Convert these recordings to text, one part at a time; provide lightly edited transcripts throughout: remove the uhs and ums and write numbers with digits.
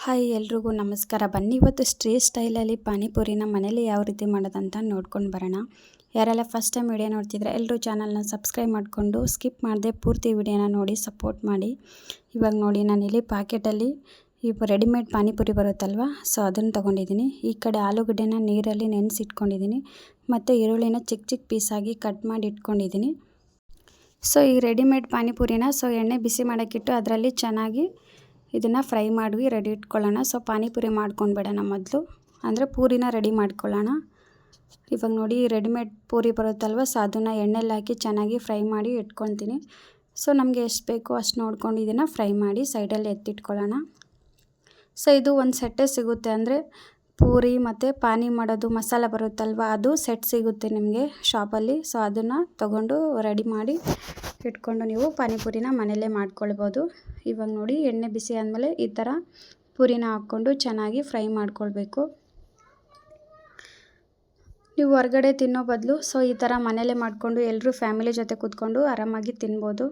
Hi ಎಲ್ರಿಗೂ ನಮಸ್ಕಾರ. ಬನ್ನಿ ಇವತ್ತು ಸ್ಟ್ರೀಟ್ ಸ್ಟೈಲಲ್ಲಿ ಪಾನಿಪುರಿನ ಮನೇಲಿ ಯಾವ ರೀತಿ ಮಾಡೋದಂತ ನೋಡ್ಕೊಂಡು ಬರೋಣ. ಯಾರೆಲ್ಲ ಫಸ್ಟ್ ಟೈಮ್ ವಿಡಿಯೋ ನೋಡ್ತಿದ್ರೆ ಎಲ್ಲರೂ ಚಾನಲ್ನ ಸಬ್ಸ್ಕ್ರೈಬ್ ಮಾಡಿಕೊಂಡು ಸ್ಕಿಪ್ ಮಾಡದೆ ಪೂರ್ತಿ ವಿಡಿಯೋನ ನೋಡಿ ಸಪೋರ್ಟ್ ಮಾಡಿ. ಇವಾಗ ನೋಡಿ ನಾನಿಲ್ಲಿ ಪ್ಯಾಕೆಟಲ್ಲಿ ಈಗ ರೆಡಿಮೇಡ್ ಪಾನಿಪುರಿ ಬರುತ್ತಲ್ವ, ಸೊ ಅದನ್ನು ತೊಗೊಂಡಿದ್ದೀನಿ. ಈ ಕಡೆ ಆಲೂಗಡ್ಡೆನ ನೀರಲ್ಲಿ ನೆನೆಸಿಟ್ಕೊಂಡಿದ್ದೀನಿ ಮತ್ತು ಈರುಳ್ಳಿನ ಚಿಕ್ಕ ಚಿಕ್ಕ ಪೀಸಾಗಿ ಕಟ್ ಮಾಡಿ ಇಟ್ಕೊಂಡಿದ್ದೀನಿ. ಸೊ ಈ ರೆಡಿಮೇಡ್ ಪಾನಿಪುರಿನ ಎಣ್ಣೆ ಬಿಸಿ ಮಾಡೋಕ್ಕಿಟ್ಟು ಅದರಲ್ಲಿ ಚೆನ್ನಾಗಿ ಇದನ್ನು ಫ್ರೈ ಮಾಡಿ ರೆಡಿ ಇಟ್ಕೊಳ್ಳೋಣ. ಸೊ ಪಾನಿಪುರಿ ಮಾಡ್ಕೊಂಡ್ಬಿಡೋಣ ಮೊದಲು, ಅಂದರೆ ಪೂರಿನ ರೆಡಿ ಮಾಡ್ಕೊಳ್ಳೋಣ. ಇವಾಗ ನೋಡಿ ರೆಡಿಮೇಡ್ ಪೂರಿ ಬರುತ್ತಲ್ವ, ಸೊ ಅದನ್ನು ಎಣ್ಣೆಲ್ಲಿ ಹಾಕಿ ಚೆನ್ನಾಗಿ ಫ್ರೈ ಮಾಡಿ ಇಟ್ಕೊತೀನಿ. ಸೊ ನಮಗೆ ಎಷ್ಟು ಬೇಕೋ ಅಷ್ಟು ನೋಡ್ಕೊಂಡು ಇದನ್ನು ಫ್ರೈ ಮಾಡಿ ಸೈಡಲ್ಲಿ ಎತ್ತಿಟ್ಕೊಳ್ಳೋಣ. ಸೊ ಇದು ಒಂದು ಸೆಟ್ಟೇ ಸಿಗುತ್ತೆ, ಅಂದರೆ ಪೂರಿ ಮತ್ತು ಪಾನಿ ಮಾಡೋದು ಮಸಾಲ ಬರುತ್ತಲ್ವ, ಅದು ಸೆಟ್ ಸಿಗುತ್ತೆ ನಿಮಗೆ ಶಾಪಲ್ಲಿ. ಸೊ ಅದನ್ನು ತೊಗೊಂಡು ರೆಡಿ ಮಾಡಿ ಇಟ್ಕೊಂಡು ನೀವು ಪಾನಿಪುರಿನ ಮನೆಯಲ್ಲೇ ಮಾಡ್ಕೊಳ್ಬೋದು. ಇವಾಗ ನೋಡಿ ಎಣ್ಣೆ ಬಿಸಿ ಆದಮೇಲೆ ಈ ಥರ ಪೂರಿನ ಹಾಕ್ಕೊಂಡು ಚೆನ್ನಾಗಿ ಫ್ರೈ ಮಾಡ್ಕೊಳ್ಬೇಕು. ನೀವು ಹೊರಗಡೆ ತಿನ್ನೋ ಬದಲು ಈ ಥರ ಮನೆಯಲ್ಲೇ ಮಾಡಿಕೊಂಡು ಎಲ್ಲರೂ ಫ್ಯಾಮಿಲಿ ಜೊತೆ ಕೂತ್ಕೊಂಡು ಆರಾಮಾಗಿ ತಿನ್ಬೋದು.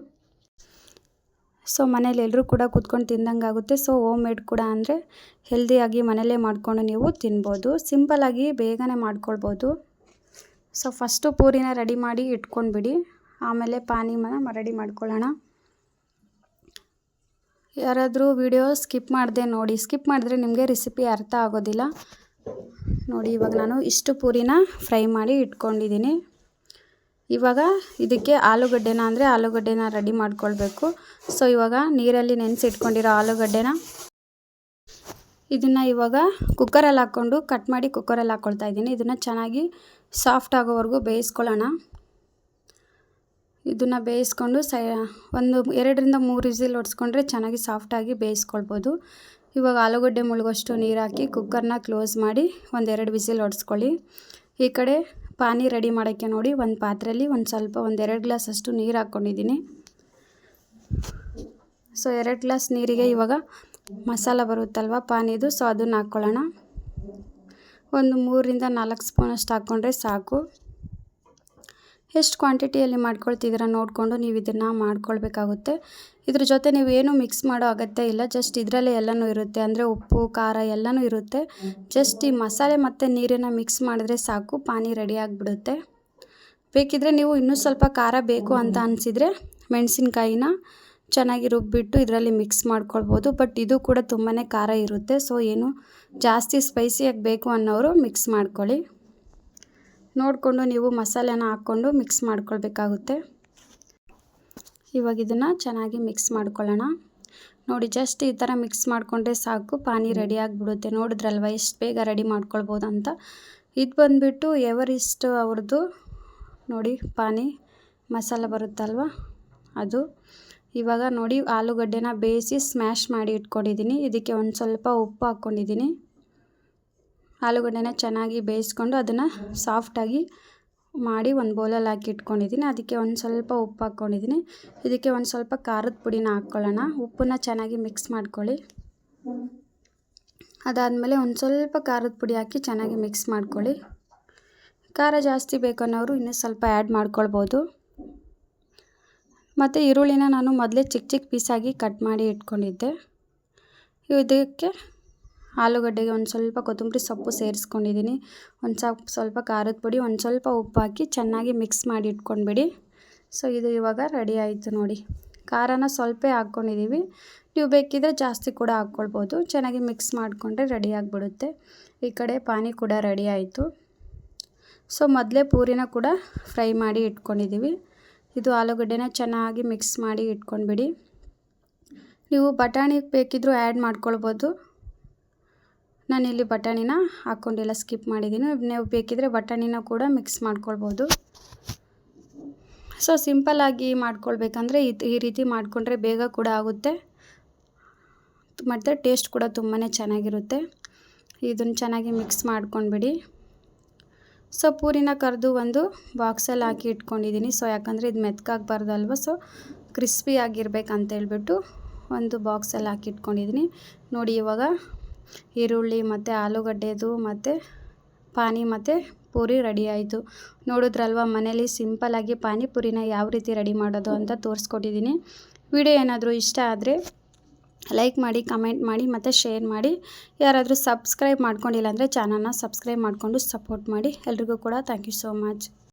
ಸೊ ಮನೇಲಿ ಎಲ್ಲರೂ ಕೂಡ ಕೂತ್ಕೊಂಡು ತಿಂದಂಗೆ ಆಗುತ್ತೆ. ಸೊ ಹೋಮ್ ಮೇಡ್ ಕೂಡ ಅಂದರೆ ಹೆಲ್ದಿಯಾಗಿ ಮನೆಯಲ್ಲೇ ಮಾಡಿಕೊಂಡು ನೀವು ತಿನ್ಬೋದು. ಸಿಂಪಲ್ಲಾಗಿ ಬೇಗನೆ ಮಾಡ್ಕೊಳ್ಬೋದು. ಸೊ ಫಸ್ಟು ಪೂರಿನ ರೆಡಿ ಮಾಡಿ ಇಟ್ಕೊಂಡ್ಬಿಡಿ, ಆಮೇಲೆ ಪಾನಿನ ರೆಡಿ ಮಾಡ್ಕೊಳ್ಳೋಣ. ಯಾರಾದರೂ ವಿಡಿಯೋ ಸ್ಕಿಪ್ ಮಾಡದೆ ನೋಡಿ, ಸ್ಕಿಪ್ ಮಾಡಿದ್ರೆ ನಿಮಗೆ ರೆಸಿಪಿ ಅರ್ಥ ಆಗೋದಿಲ್ಲ. ನೋಡಿ ಇವಾಗ ನಾನು ಇಷ್ಟು ಪೂರಿನ ಫ್ರೈ ಮಾಡಿ ಇಟ್ಕೊಂಡಿದ್ದೀನಿ. ಇವಾಗ ಇದಕ್ಕೆ ಆಲೂಗಡ್ಡೆನ ರೆಡಿ ಮಾಡ್ಕೊಳ್ಬೇಕು. ಸೊ ಇವಾಗ ನೀರಲ್ಲಿ ನೆನೆಸಿಟ್ಕೊಂಡಿರೋ ಆಲೂಗಡ್ಡೆನ ಇದನ್ನು ಇವಾಗ ಕುಕ್ಕರಲ್ಲಿ ಹಾಕ್ಕೊಂಡು ಕಟ್ ಮಾಡಿ ಕುಕ್ಕರಲ್ಲಿ ಹಾಕ್ಕೊಳ್ತಾ ಇದ್ದೀನಿ. ಇದನ್ನು ಚೆನ್ನಾಗಿ ಸಾಫ್ಟ್ ಆಗೋವರೆಗೂ ಬೇಯಿಸ್ಕೊಳ್ಳೋಣ. ಇದನ್ನು ಬೇಯಿಸ್ಕೊಂಡು ಒಂದು 2-3 ವಿಸಿಲ್ ಹೊಡ್ಸ್ಕೊಂಡ್ರೆ ಚೆನ್ನಾಗಿ ಸಾಫ್ಟಾಗಿ ಬೇಯಿಸ್ಕೊಳ್ಬೋದು. ಇವಾಗ ಆಲೂಗಡ್ಡೆ ಮುಳುಗೋಷ್ಟು ನೀರು ಹಾಕಿ ಕುಕ್ಕರ್ನ ಕ್ಲೋಸ್ ಮಾಡಿ 1-2 ವಿಸಿಲ್ ಹೊಡ್ಸ್ಕೊಳ್ಳಿ. ಈ ಕಡೆ ಪಾನಿ ರೆಡಿ ಮಾಡೋಕ್ಕೆ ನೋಡಿ ಒಂದು ಪಾತ್ರೆಯಲ್ಲಿ ಒಂದು 2 ಗ್ಲಾಸ್ ಅಷ್ಟು ನೀರು ಹಾಕ್ಕೊಂಡಿದ್ದೀನಿ. ಸೊ 2 ಗ್ಲಾಸ್ ನೀರಿಗೆ ಇವಾಗ ಮಸಾಲ ಬರುತ್ತಲ್ವ ಪಾನಿದು, ಸೊ ಅದನ್ನು ಹಾಕ್ಕೊಳ್ಳೋಣ. ಒಂದು 3-4 ಸ್ಪೂನ್ ಅಷ್ಟು ಹಾಕ್ಕೊಂಡ್ರೆ ಸಾಕು. ಎಷ್ಟು ಕ್ವಾಂಟಿಟಿಯಲ್ಲಿ ಮಾಡ್ಕೊಳ್ತಿದ್ದೀರ ನೋಡಿಕೊಂಡು ನೀವು ಇದನ್ನು ಮಾಡ್ಕೊಳ್ಬೇಕಾಗುತ್ತೆ. ಇದ್ರ ಜೊತೆ ನೀವೇನು ಮಿಕ್ಸ್ ಮಾಡೋ ಅಗತ್ಯ ಇಲ್ಲ, ಜಸ್ಟ್ ಇದರಲ್ಲೇ ಎಲ್ಲನೂ ಇರುತ್ತೆ, ಅಂದರೆ ಉಪ್ಪು ಖಾರ ಎಲ್ಲನೂ ಇರುತ್ತೆ. ಜಸ್ಟ್ ಈ ಮಸಾಲೆ ಮತ್ತು ನೀರನ್ನು ಮಿಕ್ಸ್ ಮಾಡಿದ್ರೆ ಸಾಕು, ಪಾನಿ ರೆಡಿ ಆಗಿಬಿಡುತ್ತೆ. ಬೇಕಿದ್ದರೆ ನೀವು ಇನ್ನೂ ಸ್ವಲ್ಪ ಖಾರ ಬೇಕು ಅಂತ ಅನಿಸಿದರೆ ಮೆಣಸಿನ್ಕಾಯಿನ ಚೆನ್ನಾಗಿ ರುಬ್ಬಿಟ್ಟು ಇದರಲ್ಲಿ ಮಿಕ್ಸ್ ಮಾಡ್ಕೊಳ್ಬೋದು. ಬಟ್ ಇದು ಕೂಡ ತುಂಬಾ ಖಾರ ಇರುತ್ತೆ. ಸೊ ಏನು ಜಾಸ್ತಿ ಸ್ಪೈಸಿಯಾಗಿ ಬೇಕು ಅನ್ನೋರು ಮಿಕ್ಸ್ ಮಾಡ್ಕೊಳ್ಳಿ. ನೋಡಿಕೊಂಡು ನೀವು ಮಸಾಲೆನ ಹಾಕ್ಕೊಂಡು ಮಿಕ್ಸ್ ಮಾಡ್ಕೊಳ್ಬೇಕಾಗುತ್ತೆ. ಇವಾಗ ಇದನ್ನು ಚೆನ್ನಾಗಿ ಮಿಕ್ಸ್ ಮಾಡ್ಕೊಳ್ಳೋಣ. ನೋಡಿ ಜಸ್ಟ್ ಈ ಥರ ಮಿಕ್ಸ್ ಮಾಡಿಕೊಂಡ್ರೆ ಸಾಕು, ಪಾನಿ ರೆಡಿ ಆಗಿಬಿಡುತ್ತೆ. ನೋಡಿದ್ರಲ್ವ ಎಷ್ಟು ಬೇಗ ರೆಡಿ ಮಾಡ್ಕೊಳ್ಬೋದು ಅಂತ. ಇದು ಬಂದುಬಿಟ್ಟು ಎವರಿಸ್ಟ್ ಅವ್ರದ್ದು ನೋಡಿ ಪಾನಿ ಮಸಾಲ ಬರುತ್ತಲ್ವ ಅದು. ಇವಾಗ ನೋಡಿ ಆಲೂಗಡ್ಡೆನ ಬೇಯಿಸಿ ಸ್ಮ್ಯಾಶ್ ಮಾಡಿ ಇಟ್ಕೊಂಡಿದ್ದೀನಿ. ಇದಕ್ಕೆ ಒಂದು ಸ್ವಲ್ಪ ಉಪ್ಪು ಹಾಕ್ಕೊಂಡಿದ್ದೀನಿ. ಆಲೂಗಡ್ಡೆನ ಚೆನ್ನಾಗಿ ಬೇಯಿಸ್ಕೊಂಡು ಅದನ್ನು ಸಾಫ್ಟಾಗಿ ಮಾಡಿ ಒಂದು ಬೌಲಲ್ಲಿ ಹಾಕಿ ಇಟ್ಕೊಂಡಿದ್ದೀನಿ. ಅದಕ್ಕೆ ಒಂದು ಸ್ವಲ್ಪ ಉಪ್ಪು ಹಾಕ್ಕೊಂಡಿದ್ದೀನಿ. ಇದಕ್ಕೆ ಒಂದು ಸ್ವಲ್ಪ ಖಾರದ ಪುಡಿನ ಹಾಕ್ಕೊಳ್ಳೋಣ. ಉಪ್ಪನ್ನ ಚೆನ್ನಾಗಿ ಮಿಕ್ಸ್ ಮಾಡ್ಕೊಳ್ಳಿ. ಅದಾದಮೇಲೆ ಒಂದು ಸ್ವಲ್ಪ ಖಾರದ ಪುಡಿ ಹಾಕಿ ಚೆನ್ನಾಗಿ ಮಿಕ್ಸ್ ಮಾಡ್ಕೊಳ್ಳಿ. ಖಾರ ಜಾಸ್ತಿ ಬೇಕನ್ನೋರು ಇನ್ನೂ ಸ್ವಲ್ಪ ಆ್ಯಡ್ ಮಾಡ್ಕೊಳ್ಬೋದು. ಮತ್ತು ಈರುಳ್ಳಿನ ನಾನು ಮೊದಲೇ ಚಿಕ್ಕ ಚಿಕ್ಕ ಪೀಸಾಗಿ ಕಟ್ ಮಾಡಿ ಇಟ್ಕೊಂಡಿದ್ದೆ. ಇದಕ್ಕೆ ಆಲೂಗಡ್ಡೆಗೆ ಒಂದು ಸ್ವಲ್ಪ ಕೊತ್ತಂಬರಿ ಸೊಪ್ಪು ಸೇರಿಸ್ಕೊಂಡಿದ್ದೀನಿ. ಒಂದು ಸ್ವಲ್ಪ ಖಾರದ ಪುಡಿ, ಒಂದು ಸ್ವಲ್ಪ ಉಪ್ಪು ಹಾಕಿ ಚೆನ್ನಾಗಿ ಮಿಕ್ಸ್ ಮಾಡಿ ಇಟ್ಕೊಂಡ್ಬಿಡಿ. ಸೊ ಇದು ಇವಾಗ ರೆಡಿ ಆಯಿತು ನೋಡಿ. ಖಾರನ ಸ್ವಲ್ಪ ಹಾಕ್ಕೊಂಡಿದ್ದೀವಿ, ನೀವು ಬೇಕಿದ್ದರೆ ಜಾಸ್ತಿ ಕೂಡ ಹಾಕ್ಕೊಳ್ಬೋದು. ಚೆನ್ನಾಗಿ ಮಿಕ್ಸ್ ಮಾಡಿಕೊಂಡ್ರೆ ರೆಡಿ ಆಗಿಬಿಡುತ್ತೆ. ಈ ಕಡೆ ಪಾನಿ ಕೂಡ ರೆಡಿ ಆಯಿತು. ಸೊ ಮೊದಲೇ ಪೂರಿನ ಕೂಡ ಫ್ರೈ ಮಾಡಿ ಇಟ್ಕೊಂಡಿದ್ದೀವಿ. ಇದು ಆಲೂಗಡ್ಡೆನ ಚೆನ್ನಾಗಿ ಮಿಕ್ಸ್ ಮಾಡಿ ಇಟ್ಕೊಂಡ್ಬಿಡಿ. ನೀವು ಬಟಾಣಿ ಬೇಕಿದ್ದರೂ ಆ್ಯಡ್ ಮಾಡ್ಕೊಳ್ಬೋದು. ನಾನಿಲ್ಲಿ ಬಟಾಣಿನ ಹಾಕ್ಕೊಂಡಿಲ್ಲ, ಸ್ಕಿಪ್ ಮಾಡಿದ್ದೀನಿ. ನೀವು ಬೇಕಿದ್ದರೆ ಬಟಾಣಿನ ಕೂಡ ಮಿಕ್ಸ್ ಮಾಡ್ಕೊಳ್ಬೋದು. ಸೊ ಸಿಂಪಲ್ಲಾಗಿ ಮಾಡ್ಕೊಳ್ಬೇಕಂದ್ರೆ ಈ ರೀತಿ ಮಾಡಿಕೊಂಡ್ರೆ ಬೇಗ ಕೂಡ ಆಗುತ್ತೆ ಮತ್ತು ಟೇಸ್ಟ್ ಕೂಡ ತುಂಬಾ ಚೆನ್ನಾಗಿರುತ್ತೆ. ಇದನ್ನು ಚೆನ್ನಾಗಿ ಮಿಕ್ಸ್ ಮಾಡ್ಕೊಂಡ್ಬಿಡಿ. ಸೊ ಪೂರಿನ ಕರೆದು ಒಂದು ಬಾಕ್ಸಲ್ಲಿ ಹಾಕಿ ಇಟ್ಕೊಂಡಿದ್ದೀನಿ. ಸೊ ಯಾಕಂದರೆ ಇದು ಮೆತ್ಕಾಗಬಾರ್ದಲ್ವ, ಸೊ ಕ್ರಿಸ್ಪಿ ಆಗಿರ್ಬೇಕಂತೇಳ್ಬಿಟ್ಟು ಒಂದು ಬಾಕ್ಸಲ್ಲಿ ಹಾಕಿ ಇಟ್ಕೊಂಡಿದ್ದೀನಿ. ನೋಡಿ ಇವಾಗ ಈರುಳ್ಳಿ ಮತ್ತು ಆಲೂಗಡ್ಡೆದು ಮತ್ತು ಪಾನಿ ಮತ್ತು ಪೂರಿ ರೆಡಿ ಆಯಿತು. ನೋಡಿದ್ರಲ್ವ ಮನೇಲಿ ಸಿಂಪಲ್ಲಾಗಿ ಪಾನಿಪುರಿನ ಯಾವ ರೀತಿ ರೆಡಿ ಮಾಡೋದು ಅಂತ ತೋರಿಸ್ಕೊಟ್ಟಿದ್ದೀನಿ. ವಿಡಿಯೋ ಏನಾದರೂ ಇಷ್ಟ ಆದರೆ ಲೈಕ್ ಮಾಡಿ, ಕಮೆಂಟ್ ಮಾಡಿ ಮತ್ತು ಶೇರ್ ಮಾಡಿ. ಯಾರಾದರೂ ಸಬ್ಸ್ಕ್ರೈಬ್ ಮಾಡ್ಕೊಂಡಿಲ್ಲ ಅಂದರೆ ಚಾನಲ್ನ ಸಬ್ಸ್ಕ್ರೈಬ್ ಮಾಡಿಕೊಂಡು ಸಪೋರ್ಟ್ ಮಾಡಿ. ಎಲ್ರಿಗೂ ಕೂಡ ಥ್ಯಾಂಕ್ ಯು ಸೋ ಮಚ್.